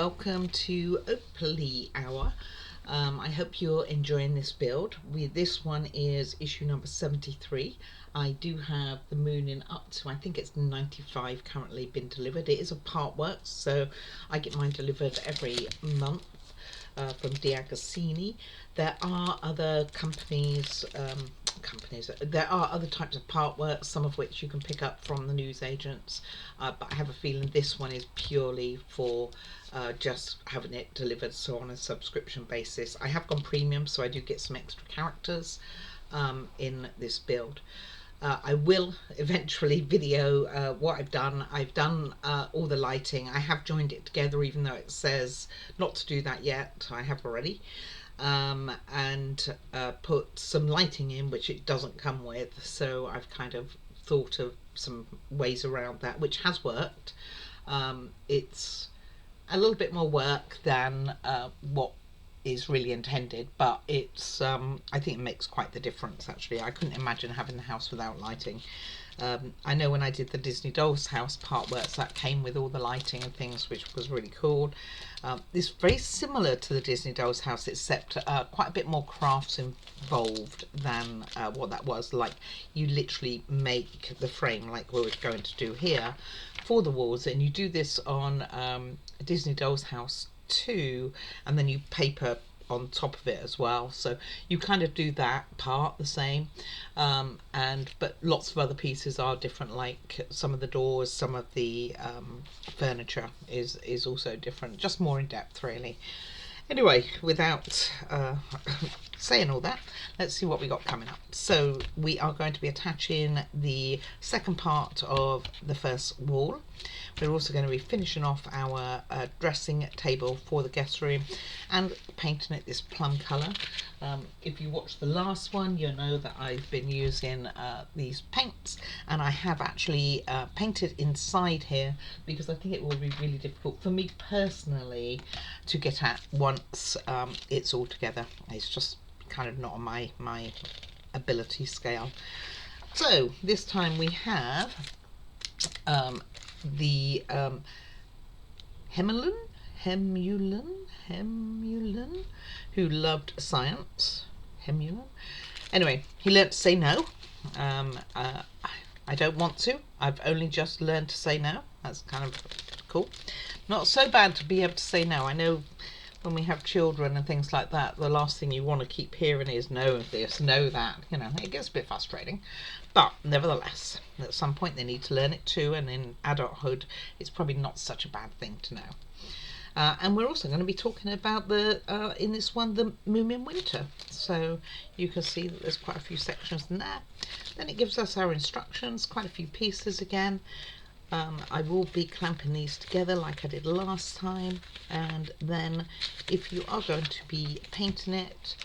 welcome to Opally Hour. I hope you're enjoying this build. This one is issue number 73. I do have the Moomin up to, I think it's 95 currently been delivered. It is a part works, so I get mine delivered every month from DeAgostini. There are other companies, there are other types of part work, some of which you can pick up from the newsagents, but I have a feeling this one is purely for just having it delivered, so on a subscription basis. I have gone premium, so I do get some extra characters in this build. I will eventually video what I've done. I've done all the lighting. I have joined it together, even though it says not to do that yet. I have already. And put some lighting in, which it doesn't come with. So I've kind of thought of some ways around that, which has worked. It's a little bit more work than what is really intended, but it's I think it makes quite the difference. Actually, I couldn't imagine having the house without lighting. I know when I did the Disney Dolls house part works, that came with all the lighting and things, which was really cool. It's very similar to the Disney Dolls house, except quite a bit more crafts involved than what that was. Like, you literally make the frame like we're going to do here for the walls, and you do this on Disney Dolls house too, and then you paper on top of it as well, so you kind of do that part the same, but lots of other pieces are different, like some of the doors, some of the furniture is also different, just more in depth really. Anyway, without saying all that, let's see what we got coming up. So we are going to be attaching the second part of the first wall. We're also going to be finishing off our dressing table for the guest room and painting it this plum colour. If you watched the last one, you'll know that I've been using these paints, and I have actually painted inside here because I think it will be really difficult for me personally to get at once it's all together. It's just kind of not on my ability scale. So this time we have the Hemulin, who loved science. Hemulin. Anyway, he learnt to say no. I don't want to. I've only just learned to say no. That's kind of cool. Not so bad to be able to say no. I know when we have children and things like that, the last thing you want to keep hearing is no this, no that. You know, it gets a bit frustrating. But nevertheless, at some point they need to learn it too, and in adulthood it's probably not such a bad thing to know. And we're also going to be talking about in this one, the Moomin winter. So you can see that there's quite a few sections in there. Then it gives us our instructions, quite a few pieces again. I will be clamping these together like I did last time, and then if you are going to be painting it,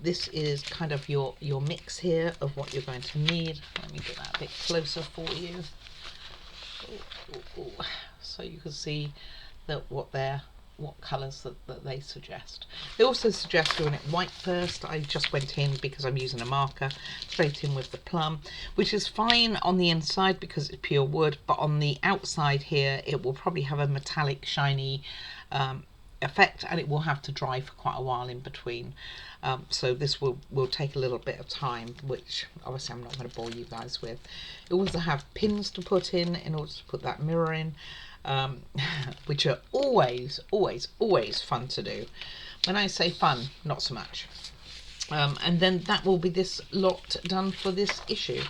this is kind of your mix here of what you're going to need. Let me get that a bit closer for you. So you can see that what colours that they suggest. They also suggest doing it white first. I just went in because I'm using a marker, straight in with the plum, which is fine on the inside because it's pure wood, but on the outside here it will probably have a metallic shiny effect, and it will have to dry for quite a while in between. So this will take a little bit of time, which obviously I'm not going to bore you guys with. You also have pins to put in order to put that mirror in. Which are always fun to do. When I say fun, not so much. And then that will be this lot done for this issue.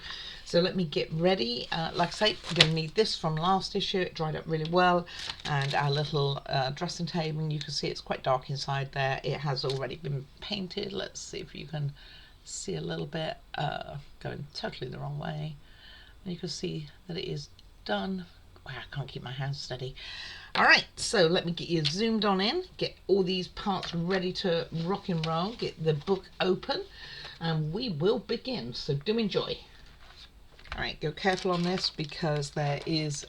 So let me get ready. Like I say, we're going to need this from last issue. It dried up really well. And our little dressing table, and you can see it's quite dark inside there. It has already been painted. Let's see if you can see a little bit. Going totally the wrong way. And you can see that it is done. Wow, I can't keep my hands steady. Alright, so let me get you zoomed on in, get all these parts ready to rock and roll, get the book open, and we will begin, so do enjoy. Alright, go careful on this because there is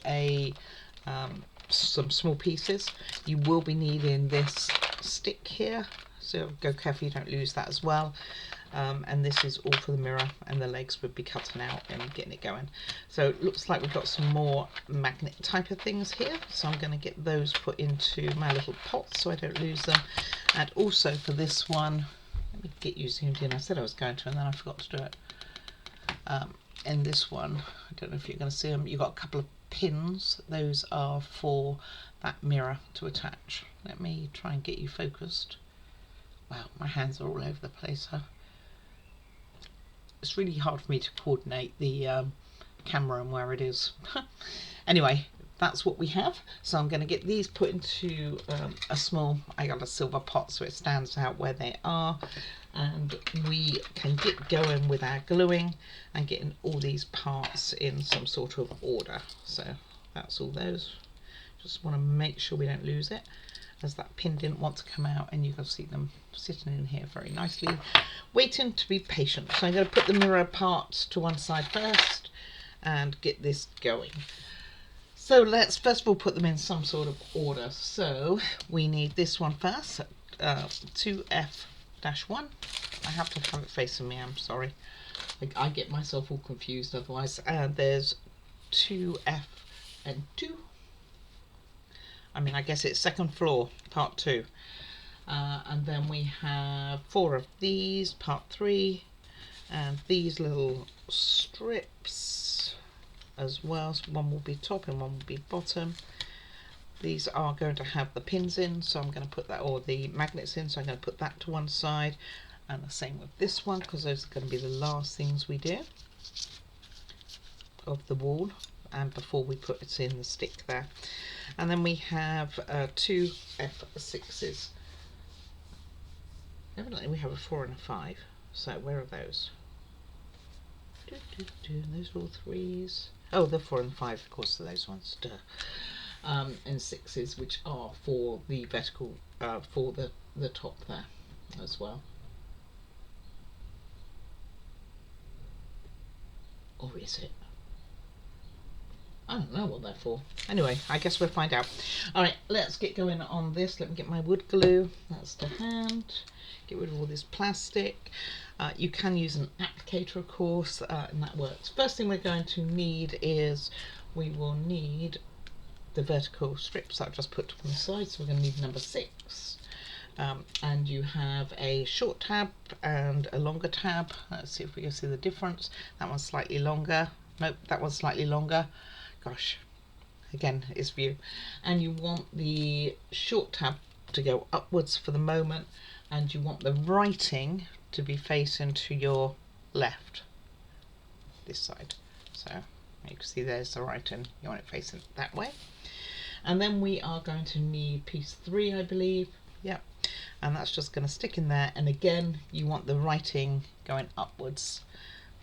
some small pieces. You will be needing this stick here, so go careful you don't lose that as well. and this is all for the mirror, and the legs would be cutting out and getting it going. So it looks like we've got some more magnet type of things here, so I'm going to get those put into my little pot so I don't lose them. And also for this one, let me get you zoomed in. I said I was going to and then I forgot to do it. And this one, I don't know if you're going to see them, you've got a couple of pins. Those are for that mirror to attach. Let me try and get you focused. Wow, my hands are all over the place, huh? It's really hard for me to coordinate the camera and where it is. Anyway, that's what we have. So I'm going to get these put into a small, I got a silver pot so it stands out where they are, and we can get going with our gluing and getting all these parts in some sort of order. So that's all those. Just want to make sure we don't lose it, as that pin didn't want to come out, and you can see them sitting in here very nicely, waiting to be patient. So I'm going to put the mirror parts to one side first and get this going. So let's first of all put them in some sort of order. So we need this one first, 2F-1. I have to have it facing me, I'm sorry. I get myself all confused otherwise. And there's 2F and 2. I mean, I guess it's second floor, part 2. And then we have 4 of these, part 3. And these little strips as well. So one will be top and one will be bottom. These are going to have the pins in, so I'm going to put that, or the magnets in, so I'm going to put that to one side. And the same with this one, because those are going to be the last things we do of the wall, and before we put it in the stick there. And then we have 2 F6s. Evidently we have a 4 and a 5. So where are those? Those are all 3s. Oh, the 4 and 5, of course, are those ones. Duh. And 6s, which are for the vertical, for the top there as well. Or is it? I don't know what they're for. Anyway, I guess we'll find out. Alright, let's get going on this. Let me get my wood glue. That's to hand. Get rid of all this plastic. You can use an applicator, of course, and that works. First thing we're going to need is, we will need the vertical strips that I've just put to one side. So we're going to need number 6. And you have a short tab and a longer tab. Let's see if we can see the difference. That one's slightly longer. Nope, that one's slightly longer. Gosh, again, it's view. And you want the short tab to go upwards for the moment, and you want the writing to be facing to your left, this side. So you can see there's the writing. You want it facing that way. And then we are going to need piece 3, I believe. Yep. And that's just going to stick in there. And again, you want the writing going upwards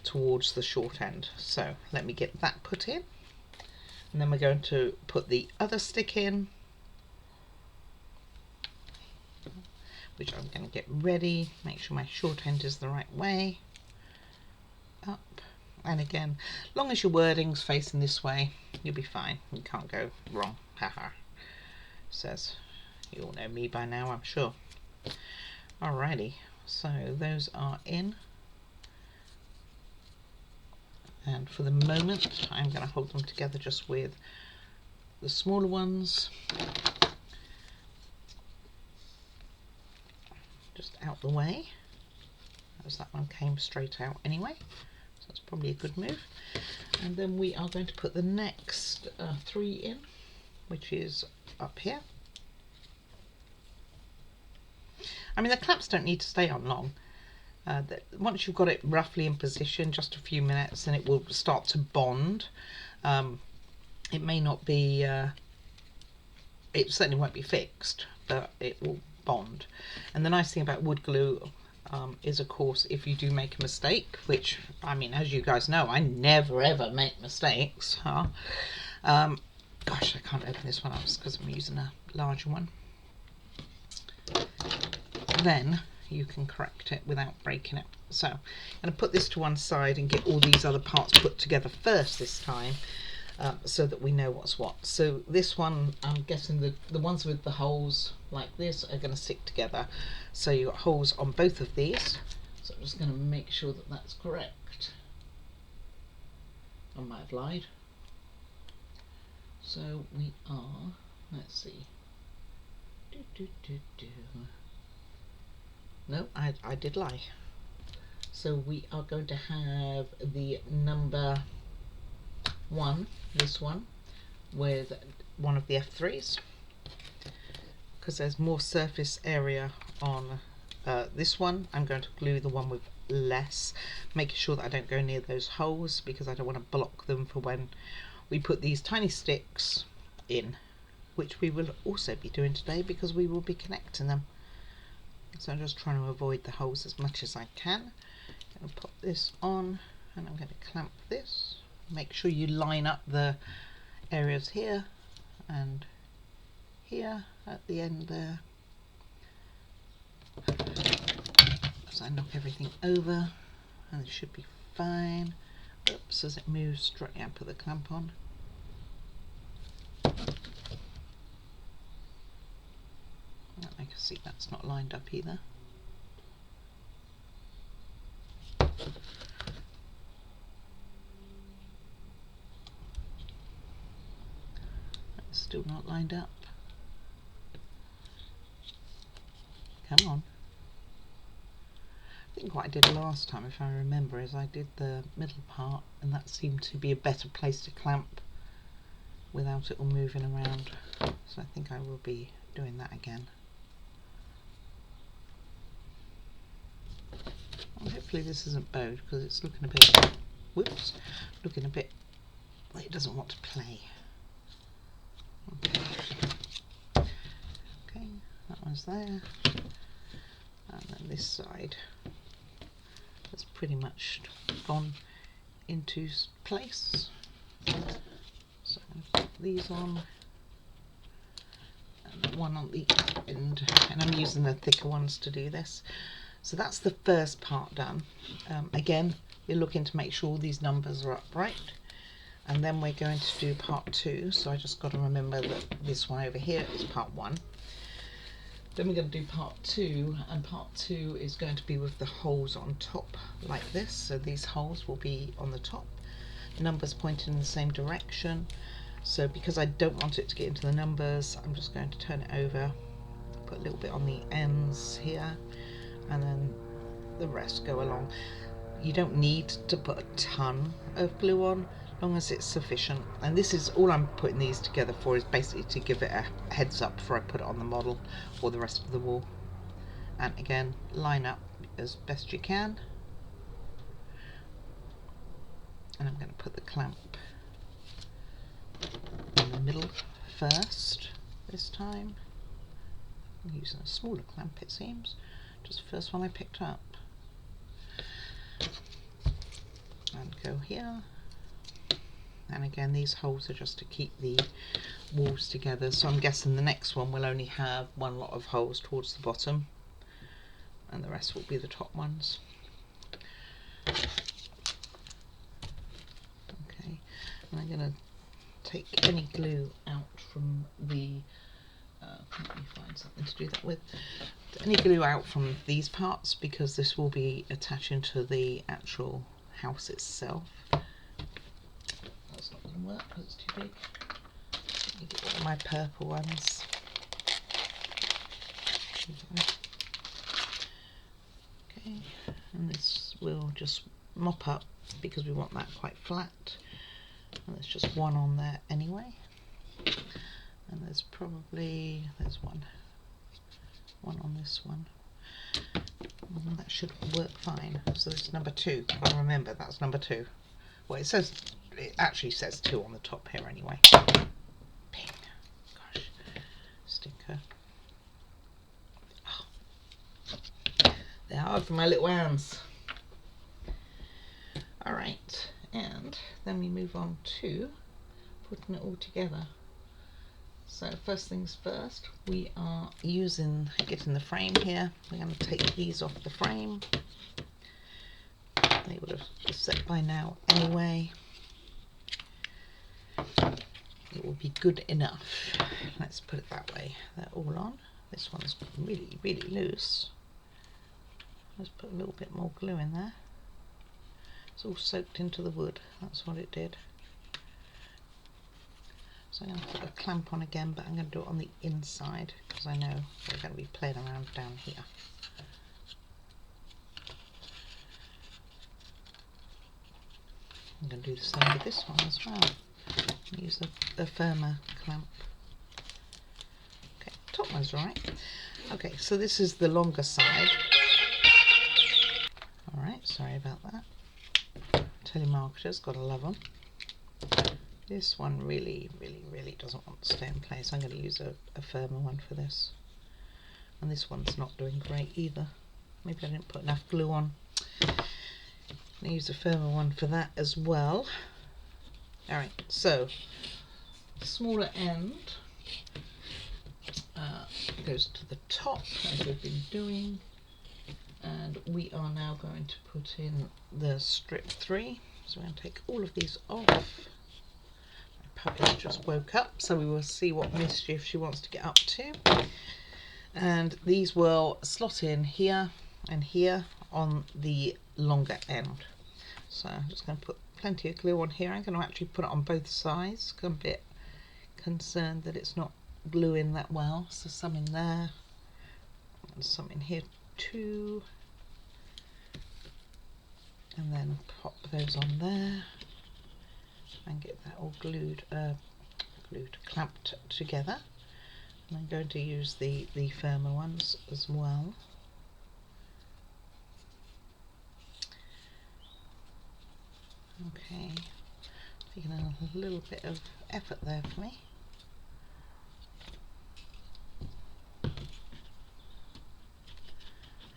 towards the short end. So let me get that put in. And then we're going to put the other stick in, which I'm going to get ready. Make sure my short end is the right way. Up. And again, long as your wording's facing this way, you'll be fine. You can't go wrong. Haha. Says, you all know me by now, I'm sure. Alrighty, so those are in. And for the moment, I'm going to hold them together just with the smaller ones. Just out the way, as that one came straight out anyway. So that's probably a good move. And then we are going to put the next 3 in, which is up here. I mean, the clamps don't need to stay on long. Once you've got it roughly in position, just a few minutes, and it will start to bond. It may not be, it certainly won't be fixed, but it will bond. And the nice thing about wood glue is, of course, if you do make a mistake, which, I mean, as you guys know, I never ever make mistakes, huh? Gosh, I can't open this one up because I'm using a larger one. Then you can correct it without breaking it. So I'm going to put this to one side and get all these other parts put together first this time, so that we know what's what. So this one, I'm guessing the ones with the holes like this are going to stick together. So you've got holes on both of these. So So I'm just going to make sure that that's correct. I might have lied. So we are, let's see. No, I did lie. So we are going to have the number 1, this one, with one of the F3s, because there's more surface area on this one. I'm going to glue the one with less, making sure that I don't go near those holes, because I don't want to block them for when we put these tiny sticks in, which we will also be doing today because we will be connecting them. So I'm just trying to avoid the holes as much as I can. I'm going to pop this on and I'm going to clamp this. Make sure you line up the areas here and here at the end there. So I knock everything over and it should be fine. Oops, as it moves straight, I put the clamp on. I can see that's not lined up either. That's still not lined up. Come on. I think what I did last time, if I remember, is I did the middle part, and that seemed to be a better place to clamp without it all moving around. So I think I will be doing that again. Well, hopefully this isn't bowed, because it's looking a bit, whoops, looking a bit like it doesn't want to play. Okay, that one's there. And then this side has pretty much gone into place. So I'm going to put these on, and one on the end, and I'm using the thicker ones to do this. So that's the first part done. Again, you're looking to make sure all these numbers are upright, and then we're going to do part 2. So I just got to remember that this one over here is part 1. Then we're going to do part 2, and part 2 is going to be with the holes on top like this. So these holes will be on the top, numbers pointing in the same direction. So because I don't want it to get into the numbers, I'm just going to turn it over, put a little bit on the ends here, and then the rest go along. You don't need to put a ton of glue on, as long as it's sufficient. And this is all I'm putting these together for, is basically to give it a heads up before I put it on the model or the rest of the wall. And again, line up as best you can. And I'm going to put the clamp in the middle first this time. I'm using a smaller clamp, it seems. Just the first one I picked up. And go here. And again, these holes are just to keep the walls together. So I'm guessing the next one will only have one lot of holes towards the bottom, and the rest will be the top ones. Okay, and I'm going to take any glue out from the let me find something to do that with. Any glue out from these parts, because this will be attaching to the actual house itself. That's not going to work because it's too big. Let me get one of my purple ones. Okay, and this will just mop up because we want that quite flat. And there's just one on there anyway. And there's one on this one. And that should work fine. So this is number 2. I'll remember that's number 2. Well, it actually says 2 on the top here anyway. Ping. Gosh. Sticker. Oh. They're hard for my little hands. Alright, and then we move on to putting it all together. So first things first, we are getting the frame here. We're going to take these off the frame. They would have set by now anyway. It will be good enough. Let's put it that way. They're all on. This one's really, really loose. Let's put a little bit more glue in there. It's all soaked into the wood, that's what it did. So I'm going to put a clamp on again, but I'm going to do it on the inside because I know we're going to be playing around down here. I'm going to do the same with this one as well. Use a firmer clamp. Okay, top one's right. Okay, so this is the longer side. Alright, sorry about that. Telemarketers, gotta love them. This one really doesn't want to stay in place. I'm going to use a firmer one for this. And this one's not doing great either. Maybe I didn't put enough glue on. I'm going to use a firmer one for that as well. Alright, so the smaller end goes to the top as we've been doing. And we are now going to put in the strip 3. So we're going to take all of these off. Puppy's just woke up, so we will see what mischief she wants to get up to. And these will slot in here and here on the longer end. So I'm just going to put plenty of glue on here. I'm going to actually put it on both sides. I'm a bit concerned that it's not gluing that well. So some in there and some in here too. And then pop those on there and get that all clamped together. And I'm going to use the firmer ones as well. Okay, taking a little bit of effort there for me.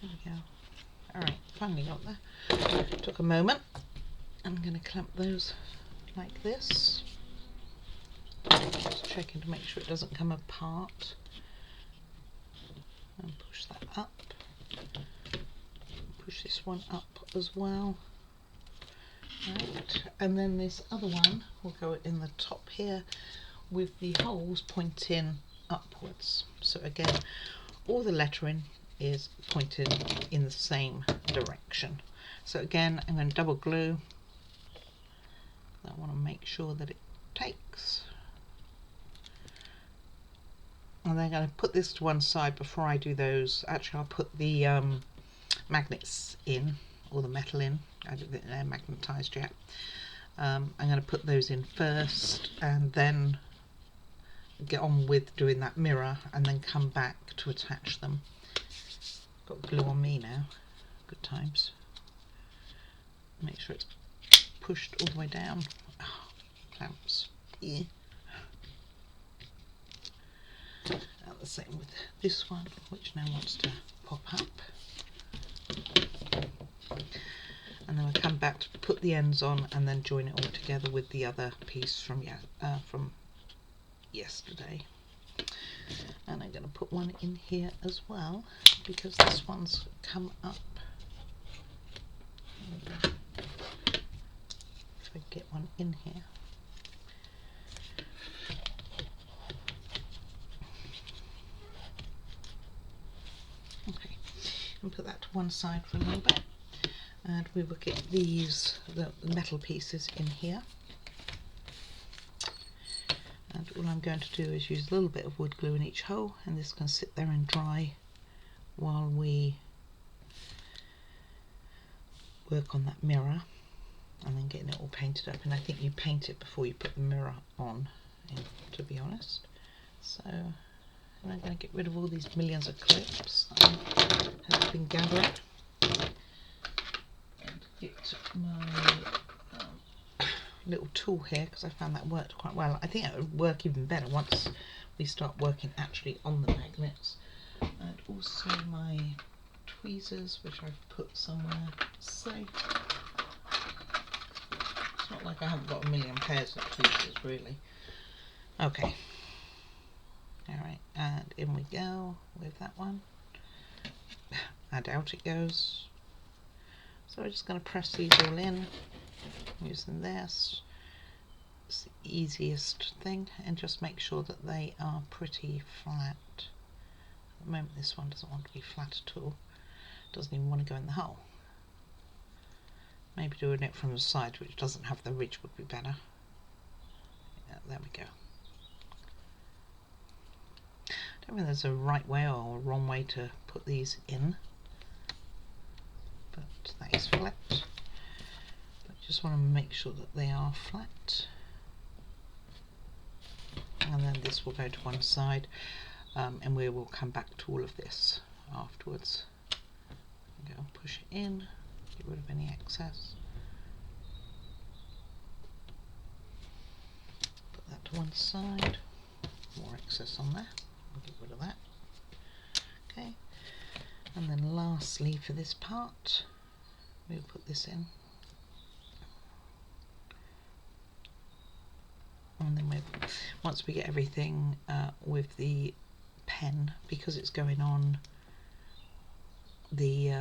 There we go. Alright, finally got there. Took a moment. I'm going to clamp those like this. Just checking to make sure it doesn't come apart. And push that up. Push this one up as well. Right. And then this other one will go in the top here with the holes pointing upwards. So again, all the lettering is pointed in the same direction. So again, I'm going to double glue. I want to make sure that it takes. And then I'm going to put this to one side before I do those. Actually, I'll put the magnets in, or the metal in. I don't think they're magnetised yet. I'm going to put those in first and then get on with doing that mirror and then come back to attach them. Got glue on me now. Good times. Make sure it's pushed all the way down. Oh, clamps. Yeah. And the same with this one, which now wants to pop up. And then we'll come back to put the ends on and then join it all together with the other piece from yesterday. And I'm going to put one in here as well because this one's come up. If I get one in here. Okay, and put that to one side for a little bit. And we will get these, the metal pieces in here. And all I'm going to do is use a little bit of wood glue in each hole, and this can sit there and dry while we work on that mirror and then getting it all painted up. And I think you paint it before you put the mirror on, to be honest. So I'm going to get rid of all these millions of clips that I have been gathering. Get my little tool here because I found that worked quite well. I think it would work even better once we start working actually on the magnets. And also my tweezers, which I've put somewhere safe. It's not like I haven't got a million pairs of tweezers really. Okay. Alright, and in we go with that one. I doubt it goes. So we're just going to press these all in using this. It's the easiest thing, and just make sure that they are pretty flat. At the moment this one doesn't want to be flat at all. Doesn't even want to go in the hole. Maybe doing it from the side, which doesn't have the ridge, would be better. Yeah, there we go. I don't think there's a right way or a wrong way to put these in, but that is flat. I just want to make sure that they are flat. And then this will go to one side, and we will come back to all of this afterwards. Go push it in, get rid of any excess. Put that to one side. More excess on there. We'll get rid of that. Okay. And then lastly for this part, we'll put this in. And then once we get everything with the pen, because it's going on the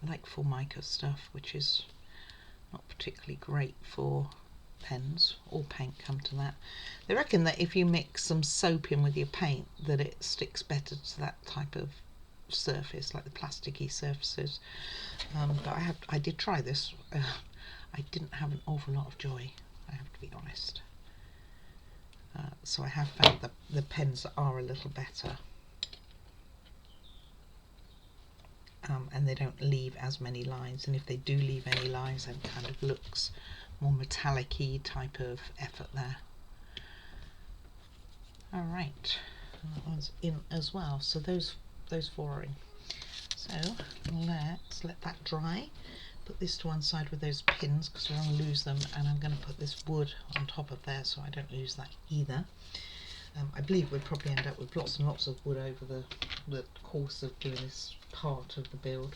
like Formica stuff, which is not particularly great for pens or paint, come to that. They reckon that if you mix some soap in with your paint that it sticks better to that type of surface, like the plasticky surfaces. But I did try this. I didn't have an awful lot of joy, I have to be honest. So I have found that the pens are a little better, and they don't leave as many lines, and if they do leave any lines, then it kind of looks more metallic-y type of effort there. Alright, that one's in as well, so those four are in. So let's let that dry. Put this to one side with those pins because we're going to lose them, and I'm going to put this wood on top of there so I don't lose that either. I believe we'll probably end up with lots and lots of wood over the course of doing this part of the build.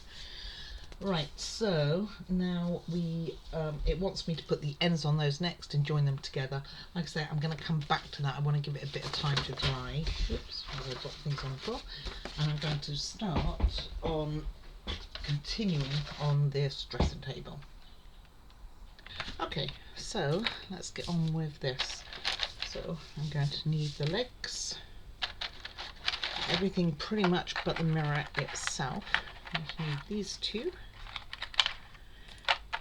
Right, so now it wants me to put the ends on those next and join them together. Like I say, I'm going to come back to that. I want to give it a bit of time to dry. Oops, I've got things on the floor. And I'm going to start on continuing on this dressing table. Okay, so let's get on with this. So I'm going to need the legs, everything pretty much but the mirror itself. I need these two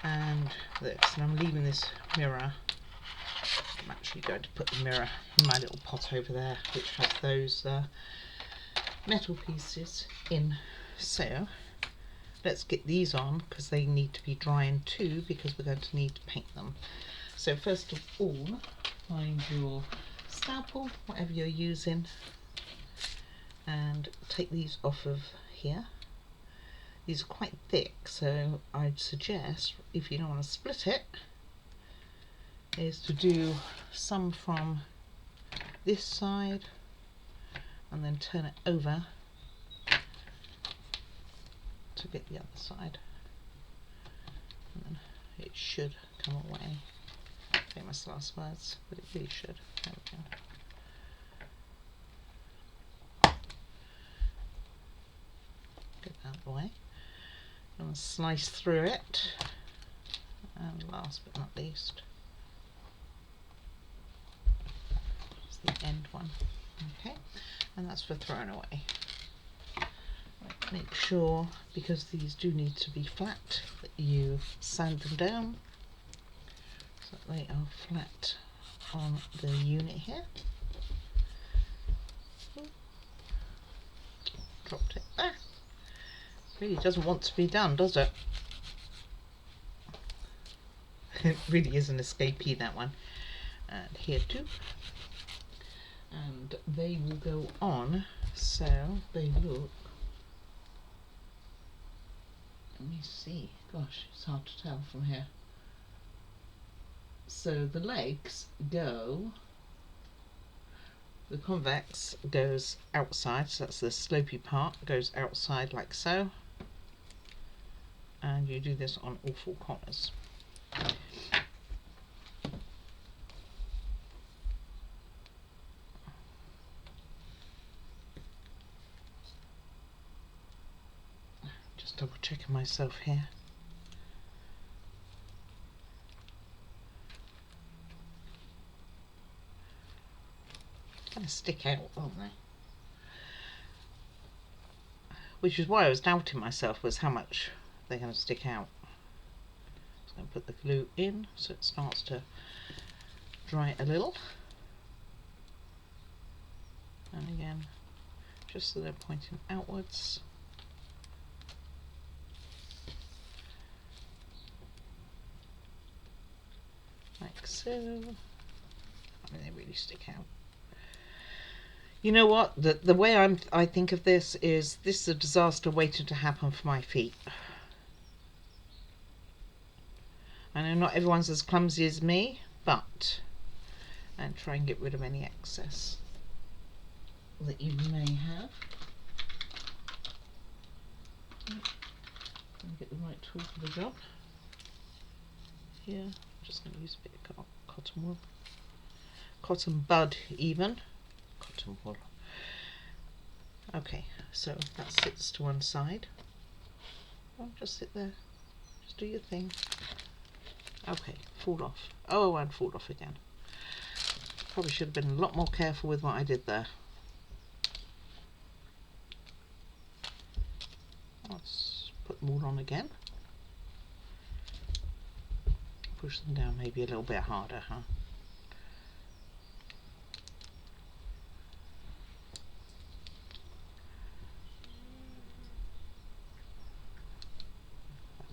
and this, and I'm leaving this mirror. I'm actually going to put the mirror in my little pot over there, which has those metal pieces in. So let's get these on because they need to be drying too, because we're going to need to paint them. So first of all, find your scalpel, whatever you're using, and take these off of here. These are quite thick, so I'd suggest, if you don't want to split it, is to do some from this side and then turn it over to get the other side, and then it should come away. Famous last words, but it really should. There we go. Get that out of the way. I'm going to slice through it, and last but not least, it's the end one. Okay, and that's for throwing away. Make sure, because these do need to be flat, that you sand them down so that they are flat on the unit here. Dropped it there. Really doesn't want to be done, does it? It really is an escapee, that one. And here too. And they will go on, so they look, let me see, gosh, it's hard to tell from here. So the legs go, the convex goes outside, so that's the slopey part, goes outside like so. And you do this on all four corners. Just double checking myself here. Gonna stick out, aren't they? which is why I was doubting myself, was how much they're going to stick out. I'm going to put the glue in so it starts to dry a little, and again just so they're pointing outwards. Like so. I mean, they really stick out. You know what? The way I think of this is a disaster waiting to happen for my feet. I know not everyone's as clumsy as me, but and try and get rid of any excess that you may have. And get the right tool for the job. Here, I'm just going to use a bit of cotton wool. Cotton bud even. Cotton wool. Okay, so that sits to one side. Oh, just sit there. Just do your thing. Okay, fall off. Oh, and fall off again. Probably should have been a lot more careful with what I did there. Let's put them all on again. Push them down maybe a little bit harder, huh?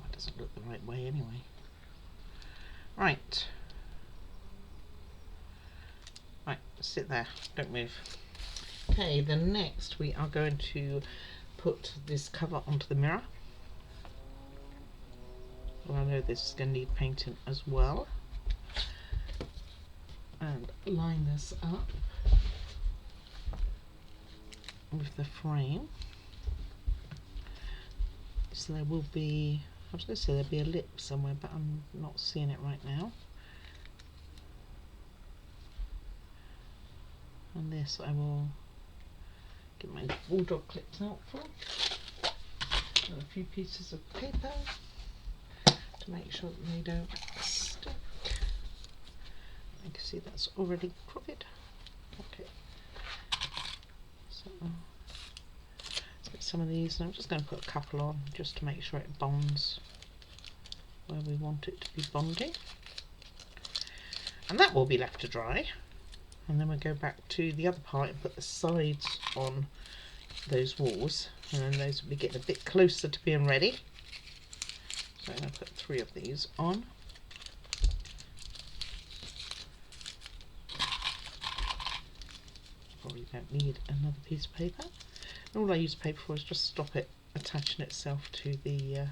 That doesn't look the right way anyway. Right. Right, sit there, don't move. Okay, then next we are going to put this cover onto the mirror. Well, I know this is going to need painting as well. And line this up with the frame. So there will be, I was going to say there'll be a lip somewhere, but I'm not seeing it right now. And this I will get my bulldog clips out for. And a few pieces of paper to make sure that they don't stick. You can see that's already crooked. Okay. So let's get some of these, and I'm just going to put a couple on just to make sure it bonds where we want it to be bonding. And that will be left to dry. And then we'll go back to the other part and put the sides on those walls, and then those will be getting a bit closer to being ready. So I'm going to put 3 of these on. Probably don't need another piece of paper. And all I use paper for is just stop it attaching itself to the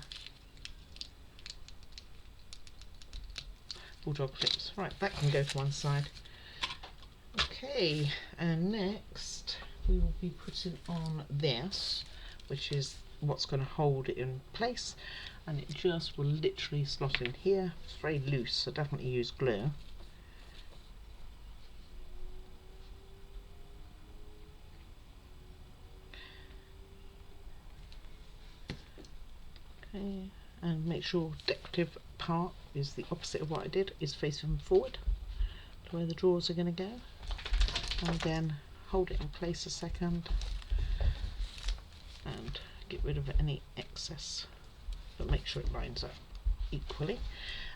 bulldog clips. Right, that can go to one side. Okay, and next we will be putting on this, which is what's going to hold it in place, and it just will literally slot in here. It's very loose, so definitely use glue. Okay, and make sure decorative part is the opposite of what I did, is facing forward to where the drawers are going to go. And then hold it in place a second and get rid of any excess, but make sure it lines up equally.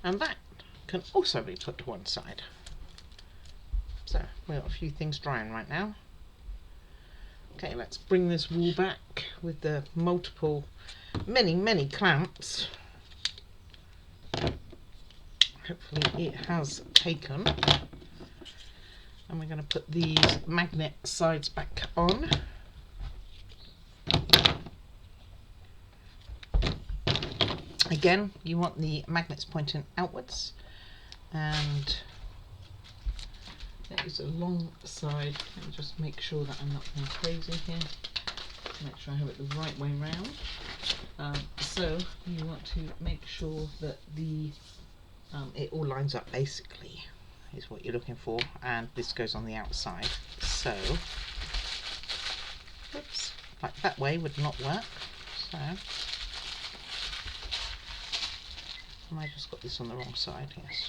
And that can also be put to one side. So we've got a few things drying right now. Okay, let's bring this wall back with the many clamps. Hopefully it has taken. And we're going to put these magnet sides back on. Again, you want the magnets pointing outwards, and that is a long side. Let me just make sure that I'm not going crazy here. Make sure I have it the right way round. So you want to make sure that the it all lines up basically, is what you're looking for, and this goes on the outside. So, whoops, like that way would not work. So, I just got this on the wrong side. Yes.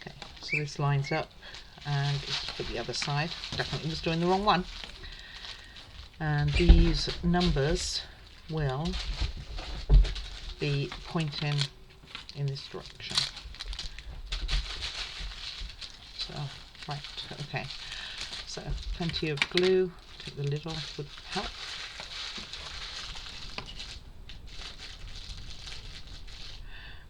Okay, so this lines up, and it's for the other side. Definitely was doing the wrong one. and these numbers will be pointing in this direction. So, right, okay, so plenty of glue, take the lid off would help.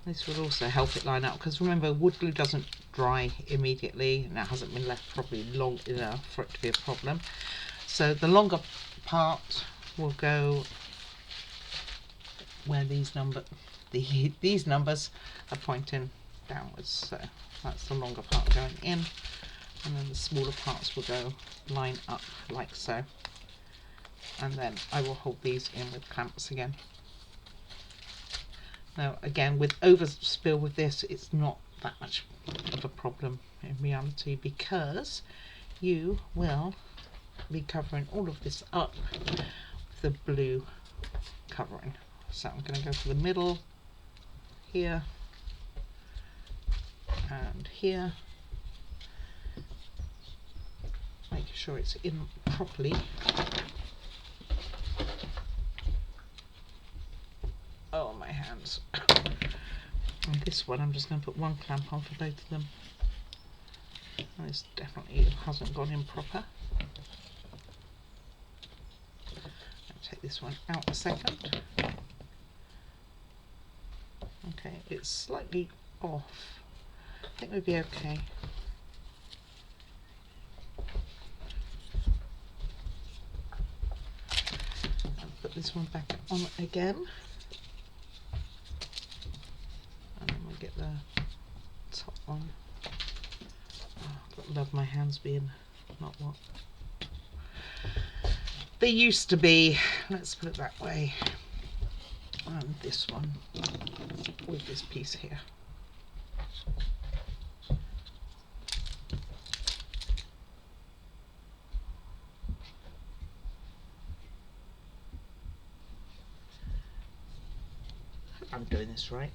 This will also help it line up, because remember, wood glue doesn't dry immediately and it hasn't been left probably long enough for it to be a problem. So the longer part will go where these numbers are pointing downwards. So that's the longer part going in, and then the smaller parts will go line up like so. And then I will hold these in with clamps again. Now again, with overspill with this, it's not that much of a problem in reality, because you will be covering all of this up with the blue covering. So I'm going to go for the middle here and here, making sure it's in properly. Oh, my hands. And this one I'm just going to put one clamp on for both of them. And this definitely hasn't gone in proper. I'll take this one out a second. Okay, it's slightly off. I think we'll be okay. I'll put this one back on again. And then we'll get the top one. Oh, I love my hands being not what they used to be, let's put it that way. And this one with this piece here. I'm doing this right.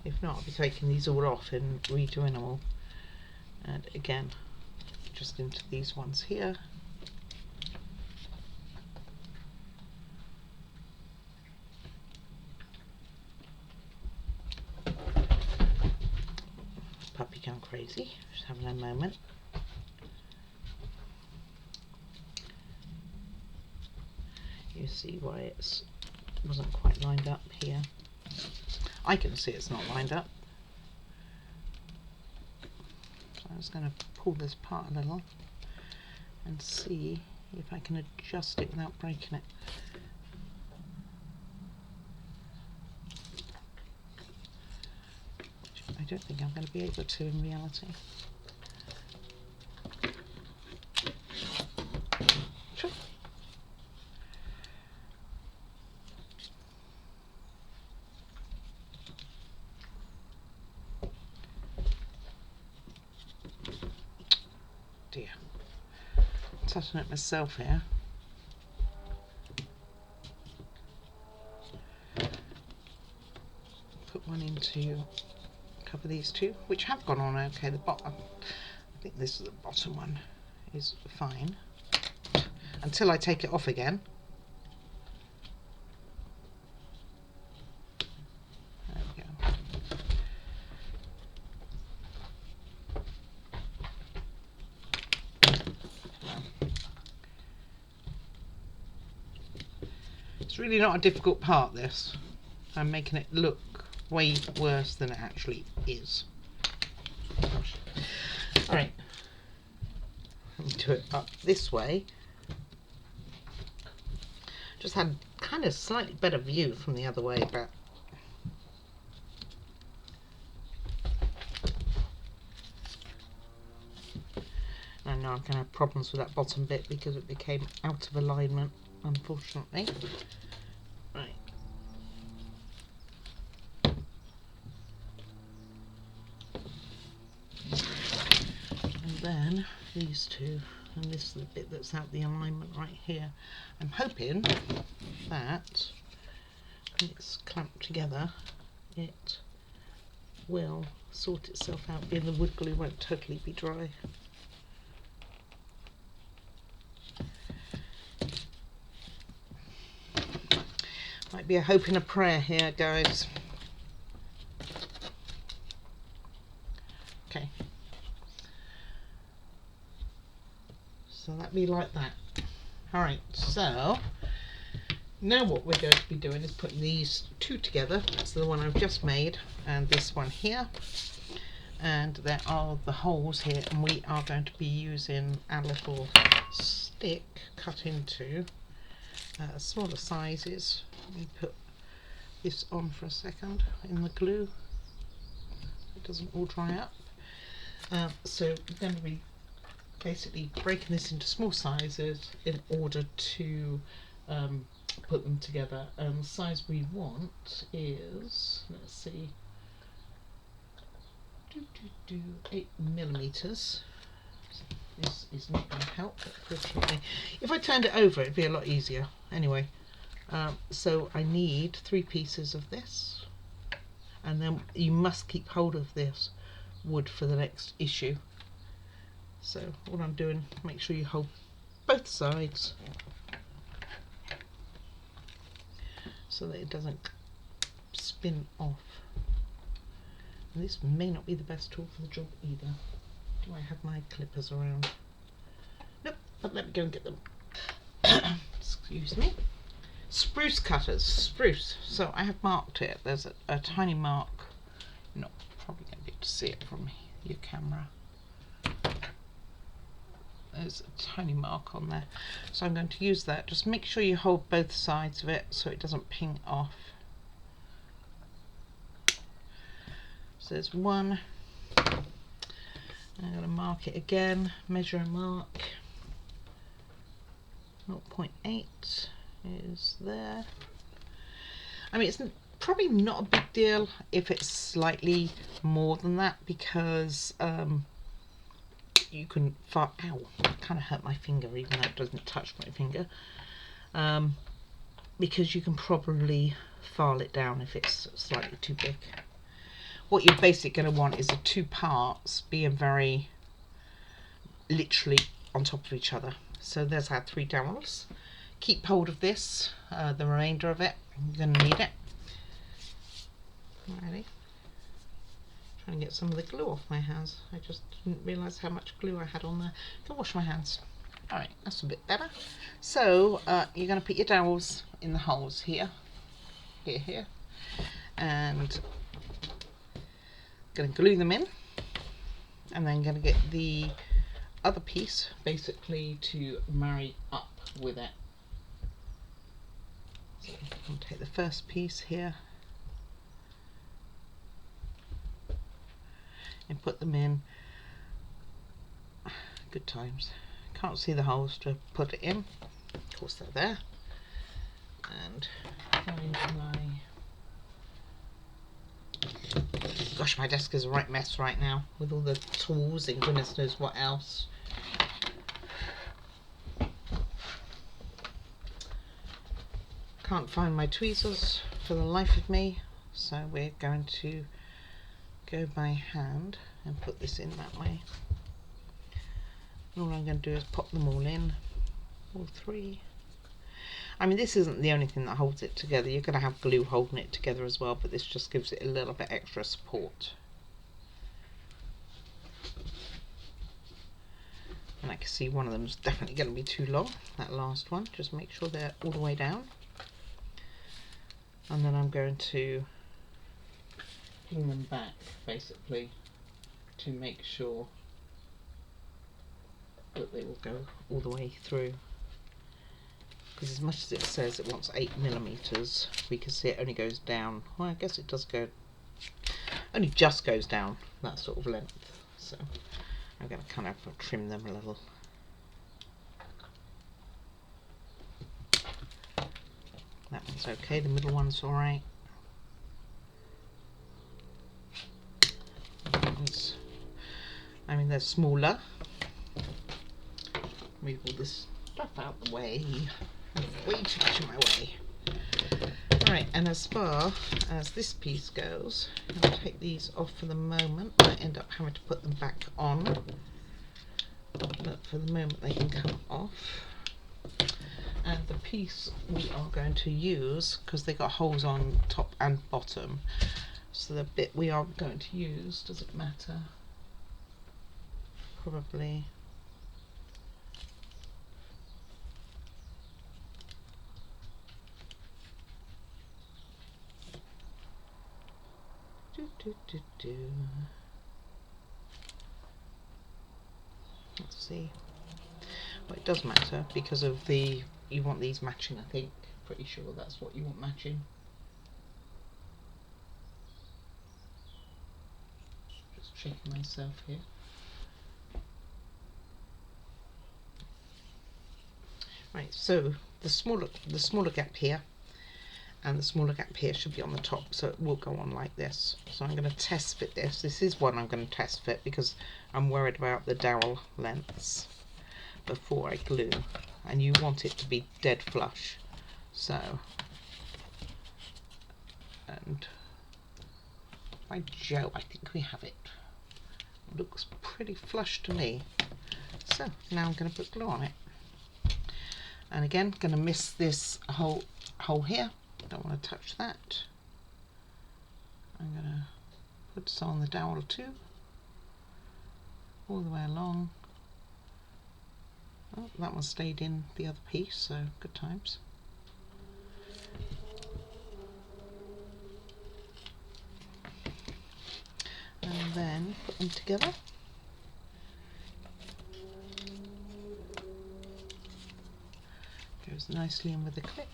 If not, I'll be taking these all off and redoing them all. And again, just into these ones here. Puppy gone crazy, just having a moment. You see why it wasn't quite lined up here. I can see it's not lined up. So I'm just going to pull this apart a little and see if I can adjust it without breaking it. Which I don't think I'm going to be able to in reality. Sure. Dear. Touching it myself here. Put one in to cover these two, which have gone on okay. The bottom, I think this is the bottom one, is fine until I take it off again. There we go. It's really not a difficult part, this. I'm making it look way worse than it actually is. Alright, let me do it up this way. Just had kind of slightly better view from the other way, but I know I'm going to have problems with that bottom bit because it became out of alignment, unfortunately. Right. And then these two, and this is the bit that's out the alignment right here. I'm hoping that when it's clamped together, it will sort itself out, being the wood glue won't totally be dry. Might be a hope and a prayer here, guys. Okay. So that'd be like that. Alright, so now what we're going to be doing is putting these two together. That's the one I've just made, and this one here. And there are the holes here, and we are going to be using our little stick cut into smaller sizes. Let me put this on for a second in the glue. It doesn't all dry up. So we're going to be basically breaking this into small sizes in order to put them together. And the size we want is, let's see, 8mm. This is not going to help, unfortunately. If I turned it over, it'd be a lot easier. Anyway, so I need 3 pieces of this, and then you must keep hold of this wood for the next issue. So what I'm doing, make sure you hold both sides so that it doesn't spin off. And this may not be the best tool for the job either. Do I have my clippers around? Nope, but let me go and get them. Excuse me. Spruce cutters, spruce. So I have marked it. There's a tiny mark. You're not probably going to be able to see it from your camera. There's a tiny mark on there. So I'm going to use that. Just make sure you hold both sides of it so it doesn't ping off. So there's one. I'm going to mark it again, measure and mark. 0.8 is there. I mean, it's probably not a big deal if it's slightly more than that, because you can ow, it kind of hurt my finger, even though it doesn't touch my finger, because you can probably file it down if it's slightly too big. What you're basically going to want is the 2 parts being very literally on top of each other. So there's our 3 dowels. Keep hold of this, the remainder of it. You're going to need it. Alrighty. Trying to get some of the glue off my hands. I just didn't realise how much glue I had on there. Go wash my hands. Alright, that's a bit better. So you're going to put your dowels in the holes here, here, and going to glue them in, and then going to get the other piece basically to marry up with it. So I'll take the first piece here and put them in. Good times. Can't see the holes to put it in. Of course they're there. And find my... Gosh, my desk is a right mess right now with all the tools and goodness knows what else. Can't find my tweezers for the life of me, so we're going to go by hand and put this in that way. And all I'm going to do is pop them all in, all 3. I mean, this isn't the only thing that holds it together. You're going to have glue holding it together as well, but this just gives it a little bit extra support. And I can see one of them is definitely going to be too long, that last one. Just make sure they're all the way down. And then I'm going to ping them back, basically, to make sure that they will go all the way through. Because as much as it says it wants 8mm, we can see it only goes down. Well, I guess it does go, only just goes down that sort of length. So I'm going to kind of trim them a little. That one's okay, the middle one's alright. I mean, they're smaller. Move all this stuff out the way. Way too much in my way. Alright, and as far as this piece goes, I'll take these off for the moment. I end up having to put them back on, but for the moment they can come off. And the piece we are going to use, because they got holes on top and bottom, so the bit we are going to use, does it matter? Probably. Let's see. Well, it does matter because of the, you want these matching, I think. Pretty sure that's what you want matching. Just checking myself here. Right, so the smaller gap here and the smaller gap here should be on the top, so it will go on like this. So I'm going to test fit this. This is one I'm going to test fit because I'm worried about the dowel lengths before I glue, and you want it to be dead flush. So, and by Joe, I think we have it. Looks pretty flush to me. So now I'm going to put glue on it. And again, going to miss this hole here. Don't want to touch that. I'm going to put some on the dowel too, all the way along. Oh, that one stayed in the other piece, so good times. And then put them together. Goes nicely in with a click.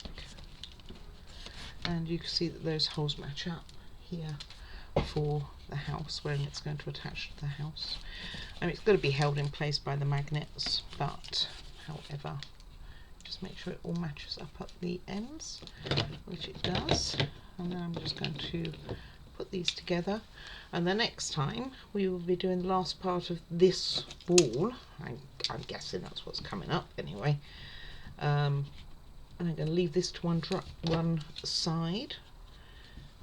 And you can see that those holes match up here for the house when it's going to attach to the house. I mean, it's got to be held in place by the magnets, but however, just make sure it all matches up at the ends, which it does. And then I'm just going to put these together, and the next time we will be doing the last part of this wall. I'm guessing that's what's coming up anyway. And I'm going to leave this to one side,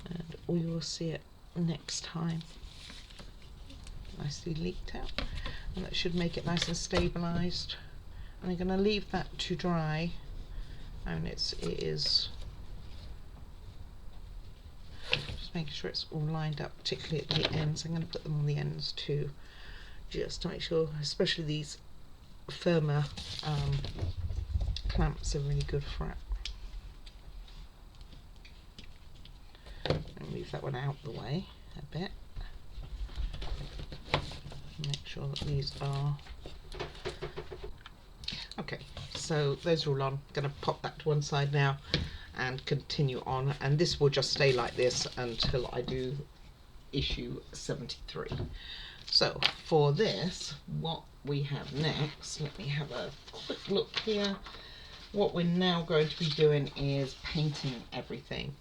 and we will see it next time. Nicely leaked out, and that should make it nice and stabilized. And I'm going to leave that to dry, and it is just making sure it's all lined up, particularly at the ends. I'm going to put them on the ends too, just to make sure, especially these firmer clamps are really good for it. And move that one out the way a bit. Make sure that these are okay. So those are all on. I'm going to pop that to one side now and continue on, and this will just stay like this until I do issue 73. So for this, what we have next, let me have a quick look here. What we're now going to be doing is painting everything.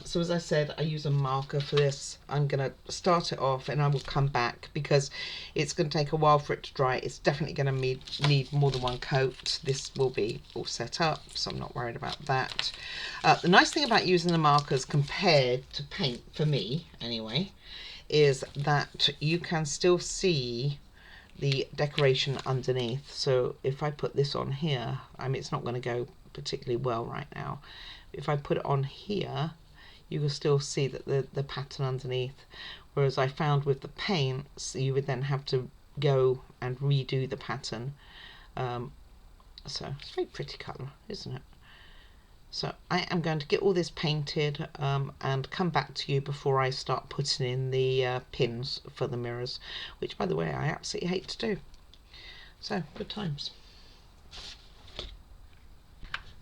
So as I said, I use a marker for this. I'm going to start it off and I will come back because it's going to take a while for it to dry. It's definitely going to need more than one coat. This will be all set up, so I'm not worried about that. The nice thing about using the markers compared to paint, for me anyway, is that you can still see the decoration underneath. So if I put this on here, I mean, it's not going to go particularly well right now. If I put it on here, you will still see that the pattern underneath, whereas I found with the paints you would then have to go and redo the pattern. So it's a very pretty colour, isn't it? So I am going to get all this painted and come back to you before I start putting in the pins for the mirrors, which by the way I absolutely hate to do. So good times.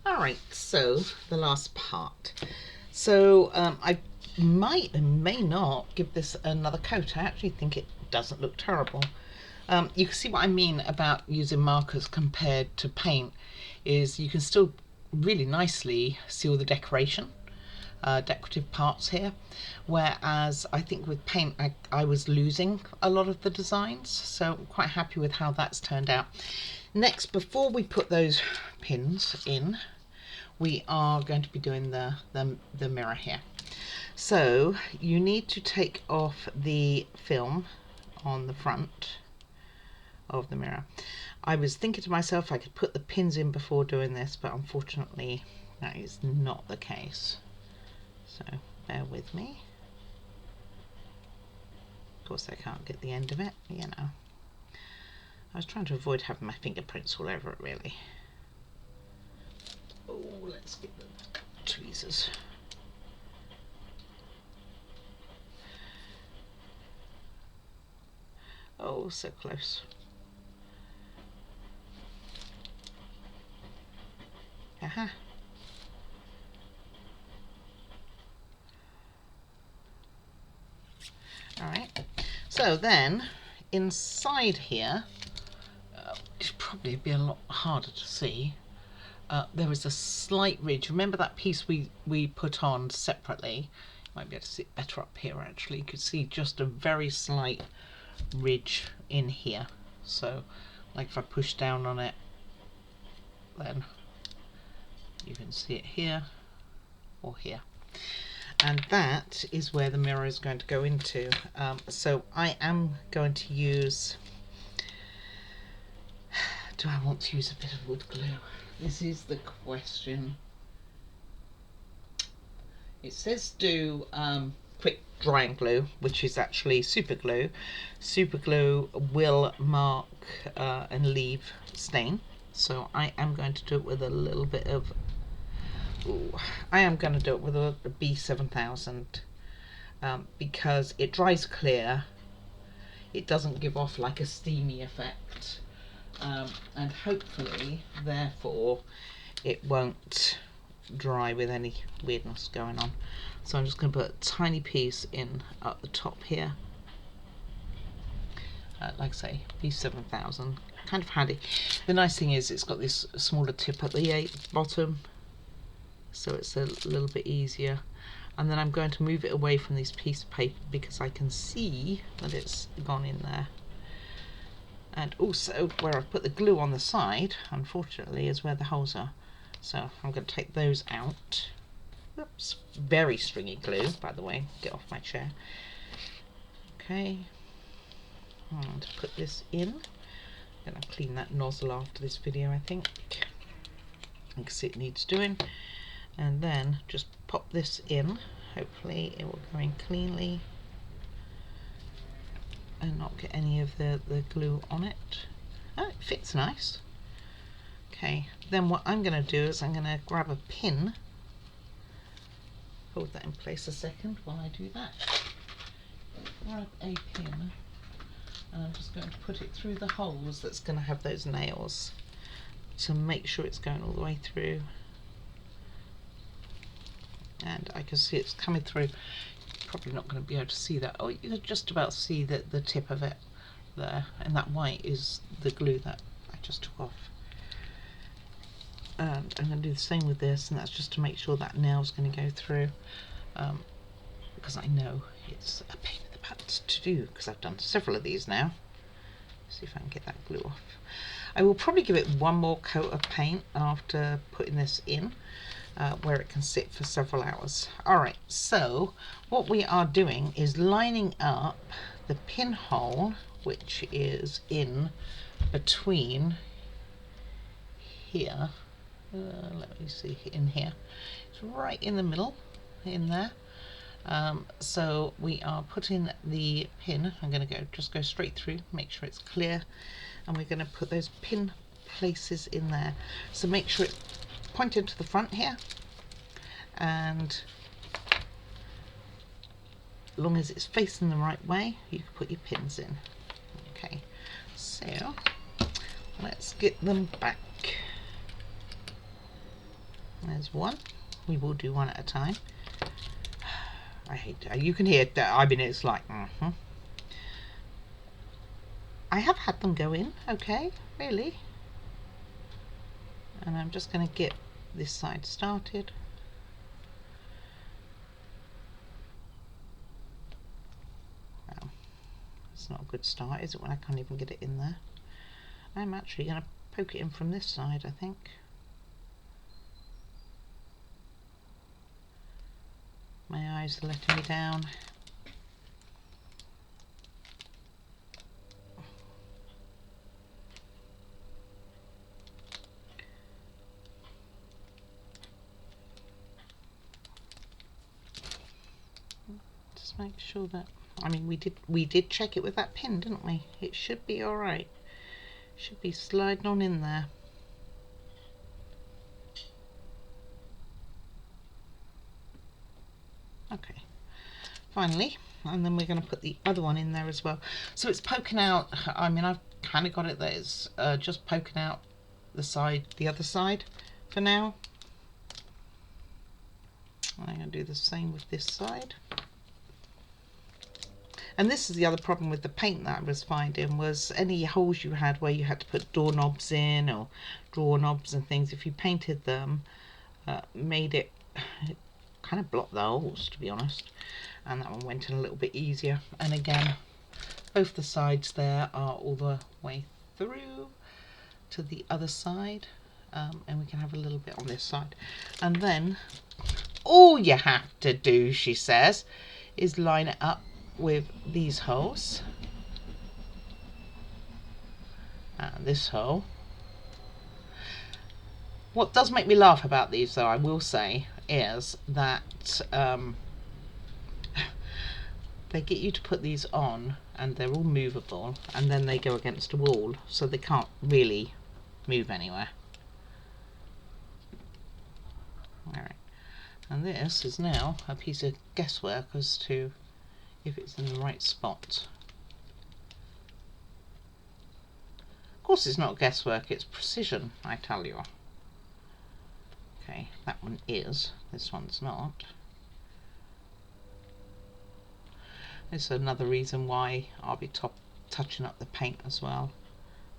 Alright, so the last part. So I might and may not give this another coat. I actually think it doesn't look terrible. You can see what I mean about using markers compared to paint, is you can still really nicely seal the decoration, decorative parts here, whereas I think with paint I was losing a lot of the designs, so I'm quite happy with how that's turned out. Next, before we put those pins in, we are going to be doing the mirror here. So you need to take off the film on the front of the mirror. I was thinking to myself I could put the pins in before doing this, but unfortunately that is not the case. So bear with me. Of course I can't get the end of it, you know. I was trying to avoid having my fingerprints all over it, really. Oh, let's get the tweezers. Oh, so close. Aha. Alright, so then inside here, it'd probably be a lot harder to see. There is a slight ridge. Remember that piece we put on separately? You might be able to see it better up here actually. You could see just a very slight ridge in here. So, like if I push down on it, then you can see it here or here. And that is where the mirror is going to go into. So I am going to use, do I want to use a bit of wood glue? This is the question. It says do quick drying glue, which is actually super glue. Super glue will mark and leave stain. So I am going to do it with a little bit of, I am going to do it with a B7000 because it dries clear. It doesn't give off like a steamy effect. And hopefully, therefore, it won't dry with any weirdness going on. So I'm just going to put a tiny piece in at the top here. Like I say, B7000, kind of handy. The nice thing is it's got this smaller tip at the bottom, so it's a little bit easier. And then I'm going to move it away from this piece of paper because I can see that it's gone in there. And also where I've put the glue on the side, unfortunately, is where the holes are. So I'm going to take those out. Oops, very stringy glue, by the way. Get off my chair. Okay, and put this in. I'm going to clean that nozzle after this video, I think. Because it needs doing. And then just pop this in. Hopefully it will go in cleanly and not get any of the glue on it. Oh, it fits nice. Okay, then what I'm going to do is I'm going to grab a pin. Hold that in place a second while I do that. Grab a pin and I'm just going to put it through the holes that's going to have those nails to make sure it's going all the way through. And I can see it's coming through. Probably not going to be able to see that. Oh, you can just about see the tip of it there, and that white is the glue that I just took off. And I'm going to do the same with this, and that's just to make sure that nail's going to go through, because I know it's a pain in the butt to do because I've done several of these now. See if I can get that glue off. I will probably give it one more coat of paint after putting this in, where it can sit for several hours. Alright, so what we are doing is lining up the pinhole, which is in between here. Let me see, in here. It's right in the middle, in there. So we are putting the pin, I'm going to just go straight through, make sure it's clear, and we're going to put those pin places in there. So make sure it's pointed to the front here, and as long as it's facing the right way, you can put your pins in. Okay, so let's get them back. There's one. We will do one at a time. I hate that. You can hear that. I mean, it's like, I have had them go in, okay, really. And I'm just going to get this side started. Well, it's not a good start, is it, when I can't even get it in there? I'm actually going to poke it in from this side, I think. My eyes are letting me down. make sure that, I mean, we did check it with that pin, didn't we? It should be all right. Should be sliding on in there. Okay, finally, and then we're going to put the other one in there as well. So it's poking out. I mean, I've kind of got it that it's just poking out the other side for now. I'm going to do the same with this side. And this is the other problem with the paint that I was finding, was any holes you had where you had to put doorknobs in or drawer knobs and things, if you painted them, made it kind of block the holes, to be honest. And that one went in a little bit easier. And again, both the sides there are all the way through to the other side. And we can have a little bit on this side. And then all you have to do, she says, is line it up with these holes. And this hole. What does make me laugh about these, though, I will say, is that they get you to put these on and they're all movable, and then they go against a wall, so they can't really move anywhere. Alright, and this is now a piece of guesswork as to if it's in the right spot. Of course it's not guesswork, it's precision, I tell you. Okay, that one is, this one's not. This is another reason why I'll be touching up the paint as well.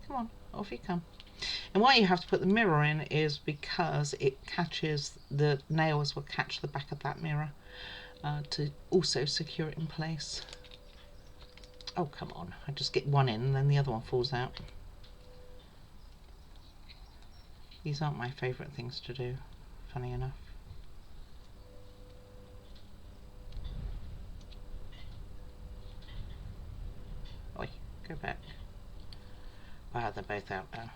Come on, off you come. And why you have to put the mirror in is because it catches, the nails will catch the back of that mirror to also secure it in place. Oh, come on, I just get one in and then the other one falls out. These aren't my favourite things to do, funny enough. Oi, go back. Wow, they're both out now.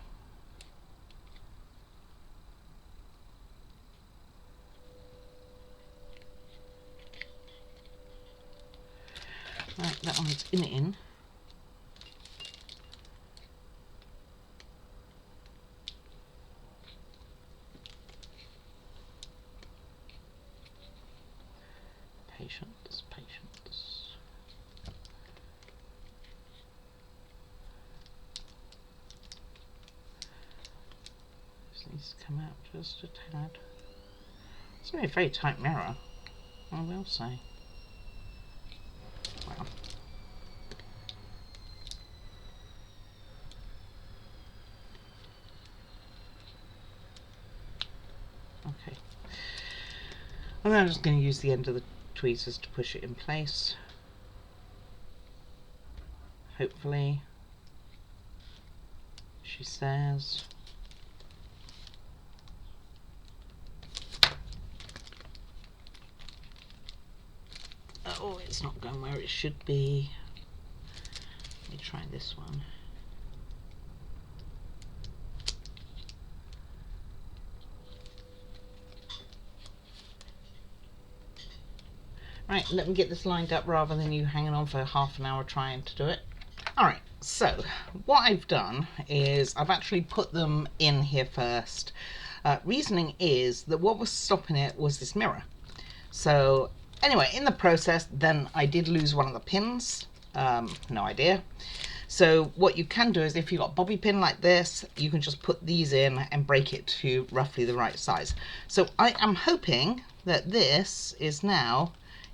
Right, that one's in. Patience, patience. This needs to come out just a tad. It's going to be a very tight mirror, I will say. Wow. Okay. And then I'm just going to use the end of the tweezers to push it in place. Hopefully, she says. Oh, it's not going where it should be. Let me try this one. Right, let me get this lined up rather than you hanging on for half an hour trying to do it. Alright, so what I've done is I've actually put them in here first. Reasoning is that what was stopping it was this mirror. So anyway, in the process, then I did lose one of the pins. No idea. So what you can do is, if you've got a bobby pin like this, you can just put these in and break it to roughly the right size. So I am hoping that this is now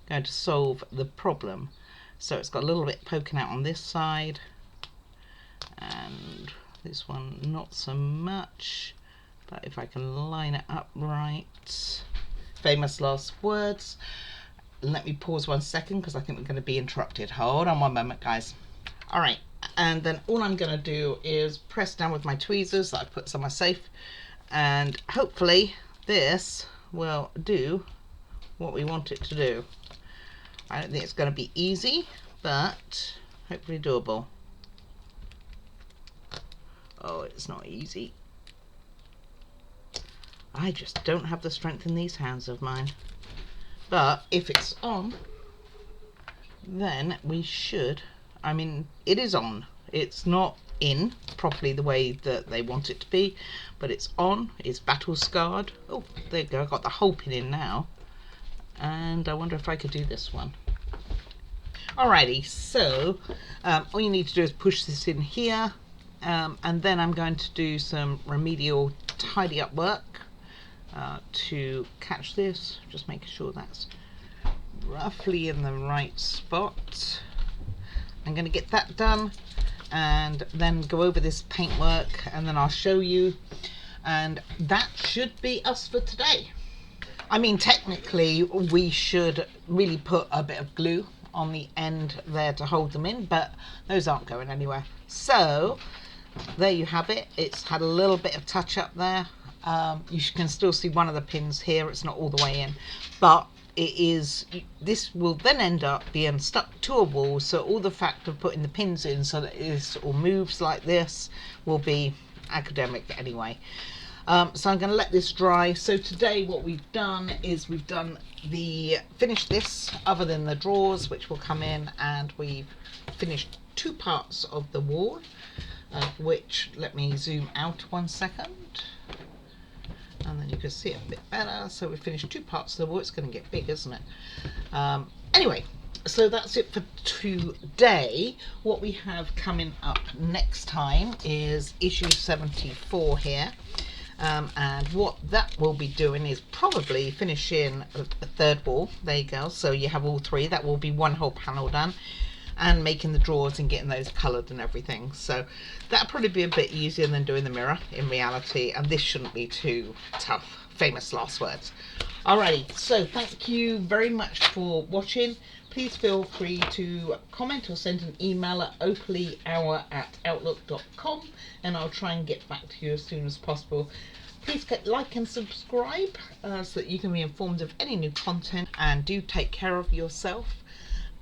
going to solve the problem. So it's got a little bit poking out on this side, and this one not so much, but if I can line it up right. Famous last words. Let me pause 1 second because I think we're going to be interrupted. Hold on one moment, guys. All right, and then all I'm going to do is press down with my tweezers that I put somewhere safe, and hopefully this will do what we want it to do. I don't think it's going to be easy, but hopefully doable. Oh, it's not easy. I just don't have the strength in these hands of mine. But if it's on, then we should, I mean, it is on. It's not in properly the way that they want it to be, but it's on. It's battle scarred. Oh, there you go. I got the whole pin in now. And I wonder if I could do this one. Alrighty, so all you need to do is push this in here, and then I'm going to do some remedial tidy up work to catch this, just making sure that's roughly in the right spot. I'm going to get that done and then go over this paintwork, and then I'll show you, and that should be us for today. I mean, technically we should really put a bit of glue on the end there to hold them in, but those aren't going anywhere. So there you have it. It's had a little bit of touch up there. You can still see one of the pins here. It's not all the way in, but it is. This will then end up being stuck to a wall, so all the fact of putting the pins in so that it all moves like this will be academic anyway. So I'm going to let this dry. So today what we've done is we've done finished this, other than the drawers which will come in, and we've finished 2 parts of the wall, which, let me zoom out 1 second and then you can see it a bit better. So we finished 2 parts of the wall. It's going to get big, isn't it? Anyway, so that's it for today. What we have coming up next time is issue 74 here. And what that will be doing is probably finishing a 3rd wall. There you go. So you have all 3. That will be 1 whole panel done, and making the drawers and getting those coloured and everything. So that'll probably be a bit easier than doing the mirror in reality, and this shouldn't be too tough. Famous last words. Alrighty, so thank you very much for watching. Please feel free to comment or send an email at opallyhour@outlook.com, and I'll try and get back to you as soon as possible. Please like and subscribe so that you can be informed of any new content, and do take care of yourself.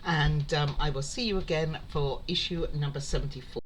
And I will see you again for issue number 74.